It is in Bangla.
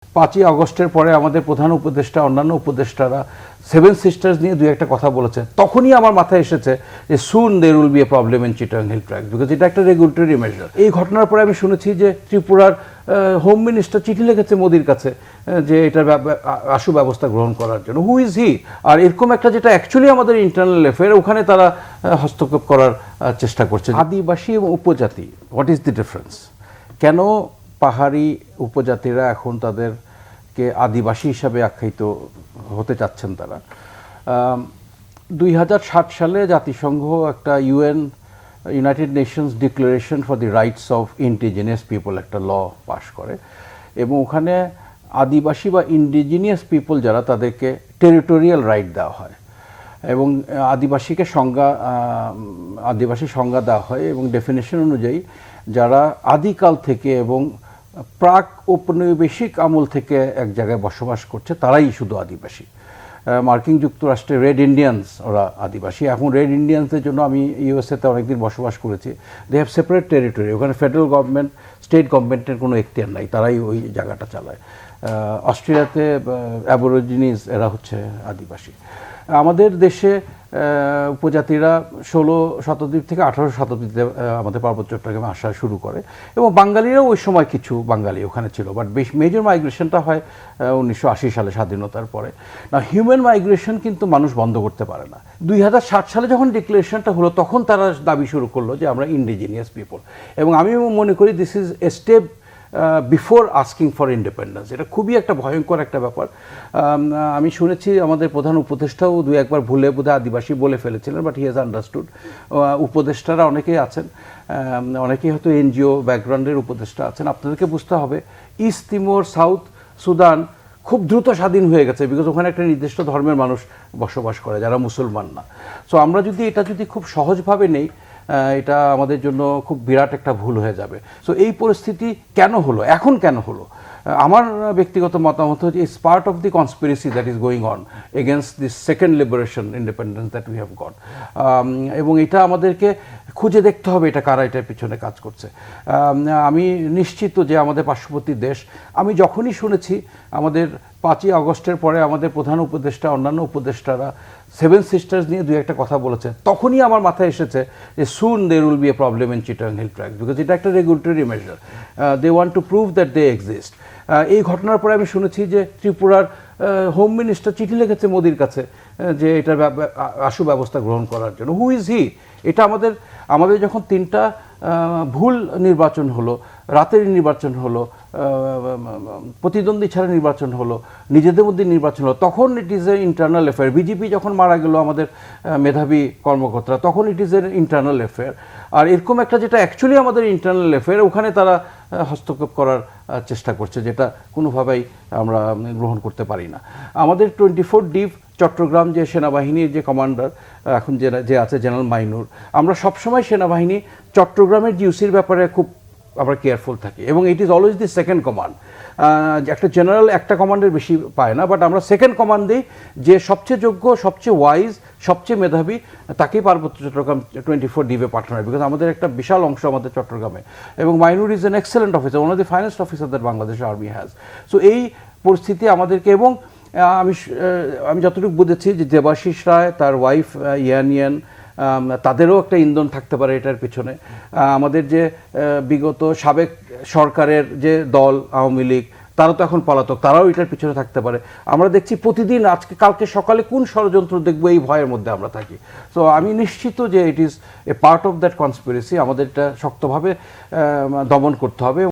5ই আগস্টের পরে আমাদের প্রধান উপদেষ্টা অন্যান্য উপদেষ্টারা সেভেন সিস্টার্স নিয়ে দুই একটা কথা বলেছে, তখনই আমার মাথায় এসেছে যে soon there will be a problem in Chittagong hill track, because এটা একটা রেগুলেটরি মেজার। এই ঘটনার পরে আমি শুনেছি যে ত্রিপুরার হোম মিনিস্টার চিঠি লিখেছে মোদির কাছে যে এটার আশু ব্যবস্থা গ্রহণ করার জন্য। Who is he? আর এরকম একটা যেটা অ্যাকচুয়ালি আমাদের ইন্টারনাল অ্যাফেয়ার, ওখানে তারা হস্তক্ষেপ করার চেষ্টা করছে। আদিবাসী এবং উপজাতি, হোয়াট ইজ দি ডিফারেন্স? কেন পাহাড়ি উপজাতিরা এখন তাদেরকে আদিবাসী হিসাবে আখ্যায়িত হতে চাচ্ছেন? তারা 2060 সালে জাতিসংঘ একটা United Nations declaration for the rights of indigenous people একটা ল পাস করে, এবং ওখানে আদিবাসী বা ইন্ডিজিনিয়াস পিপল যারা, তাদেরকে টেরিটোরিয়াল রাইট দেওয়া হয় এবং আদিবাসী সংজ্ঞা দেওয়া হয়, এবং ডেফিনেশন অনুযায়ী যারা আদিকাল থেকে এবং প্রাক ঔপনিবেশিক আমল থেকে এক জায়গায় বসবাস করছে তারাই শুধু আদিবাসী। মার্কিন যুক্তরাষ্ট্রে রেড ইন্ডিয়ানস ওরা আদিবাসী। এখন রেড ইন্ডিয়ানসদের জন্য আমি ইউএসএতে অনেকদিন বসবাস করেছি, দে হ্যাভ সেপারেট টেরিটরি, ওখানে ফেডারেল গভর্নমেন্ট স্টেট গভর্নমেন্টের কোনো এখতিয়ার নাই, তারাই ওই জায়গাটা চালায়। অস্ট্রেলিয়াতে অ্যাবরিজিনিস এরা হচ্ছে আদিবাসী। আমাদের দেশে উপজাতিরা 16 শতাব্দী থেকে 18 শতাব্দীতে আমাদের পার্বত্য চট্টগ্রামে আসা শুরু করে, এবং বাঙালিরাও ওই সময় কিছু বাঙালি ওখানে ছিল, বাট বেশ মেজর মাইগ্রেশনটা হয় 1980 সালে স্বাধীনতার পরে। না, হিউম্যান মাইগ্রেশন কিন্তু মানুষ বন্ধ করতে পারে না। 2060 সালে যখন ডিক্লারেশনটা হলো, তখন তারা দাবি শুরু করলো যে আমরা ইন্ডিজিনিয়াস পিপল, এবং আমি মনে করি this is a step before asking for independence. এটা খুবই একটা ভয়ঙ্কর একটা ব্যাপার। আমি শুনেছি আমাদের প্রধান উপদেষ্টাও দু একবার ভুলে বোধহয় আদিবাসী বলে ফেলেছিলেন, বাট হি হ্যাজ আন্ডারস্টুড। উপদেষ্টারা অনেকেই আছেন, অনেকেই হয়তো এনজিও ব্যাকগ্রাউন্ডের উপদেষ্টা আছেন। আপনাদেরকে বুঝতে হবে, ইস্ট তিমোর, সাউথ সুদান খুব দ্রুত স্বাধীন হয়ে গেছে, বিকজ ওখানে একটা নির্দিষ্ট ধর্মের মানুষ বসবাস করে যারা মুসলমান না। সো আমরা এটা যদি খুব সহজভাবে নেই, এটা আমাদের জন্য খুব বিরাট একটা ভুল হয়ে যাবে। সো এই পরিস্থিতি কেন হলো, এখন কেন হলো? আমার ব্যক্তিগত মতামত হচ্ছে it's part of the conspiracy that is going on against this second liberation independence that we have got, এবং এটা আমাদেরকে খুঁজে দেখতে হবে এটা কারা এটার পিছনে কাজ করছে। আমি নিশ্চিত যে আমাদের পার্শ্ববর্তী দেশ, আমি যখনই শুনেছি আমাদের 5ই আগস্টের পরে আমাদের প্রধান উপদেষ্টা অন্যান্য উপদেষ্টারা সেভেন সিস্টার্স নিয়ে দুই একটা কথা বলেছে, তখনই আমার মাথায় এসেছে যে soon there will be a problem in Chittagong hill track, because এটা একটা regulatory measure. They want to prove that they exist. এই ঘটনার পরে আমি শুনেছি যে ত্রিপুরার হোম মিনিস্টার চিঠি লিখেছে মোদির কাছে যে এটার আশু ব্যবস্থা গ্রহণ করার জন্য। Who is he? এটা আমাদের যখন 3টা ভুল নির্বাচন হলো, রাতের নির্বাচন হলো, প্রতিদ্বন্দ্বী ছাড়া নির্বাচন হলো, নিজেদের মধ্যে নির্বাচন হলো, তখন it is a internal affair. BJP যখন মারা গেল আমাদের মেধাবী কর্মকর্তা, তখন it is a internal affair. আর এরকম একটা যেটা অ্যাকচুয়ালি আমাদের ইন্টারনাল অ্যাফেয়ার, ওখানে তারা হস্তক্ষেপ করার চেষ্টা করছে, যেটা কোনোভাবেই আমরা গ্রহণ করতে পারি না। আমাদের 24 ডিভ চট্টগ্রাম যে সেনাবাহিনীর যে কমান্ডার এখন যে আছে জেনারেল মাইনুর, আমরা সবসময় সেনাবাহিনী চট্টগ্রামের জিউসির ব্যাপারে খুব আমরা কেয়ারফুল থাকি, এবং it is always the second command. একটা জেনারেল একটা কমান্ডের বেশি পায় না, বাট আমরা সেকেন্ড কমান্ড দিই, যে সবচেয়ে যোগ্য, সবচেয়ে ওয়াইজ, সবচেয়ে মেধাবী, তাকেই পার্বত্য চট্টগ্রাম 24 ডিভে পাঠানো হয়, বিকজ আমাদের একটা বিশাল অংশ আমাদের চট্টগ্রামে, এবং Mainur is an excellent officer, one of the finest officer that Bangladesh army has. So এই পরিস্থিতি আমাদেরকে, এবং আমি যতটুকু বুঝেছি যে দেবাশিস রায়, তার ওয়াইফ ইয়ানিয়ান, তাদেরও একটা ইন্ধন থাকতে পারে এটার পিছনে। আমাদের যে বিগত সাবেক সরকারের যে দল আওয়ামী লীগ, তারা তো এখন পলাতক, তারাও এটার পিছনে থাকতে পারে। আমরা দেখছি প্রতিদিন, কালকে সকালে কোন ষড়যন্ত্র দেখবো, এই ভয়ের মধ্যে আমরা থাকি। সো আমি নিশ্চিত যে ইট is A part of that conspiracy, আমাদের এটা শক্তভাবে দমন করতে হবে।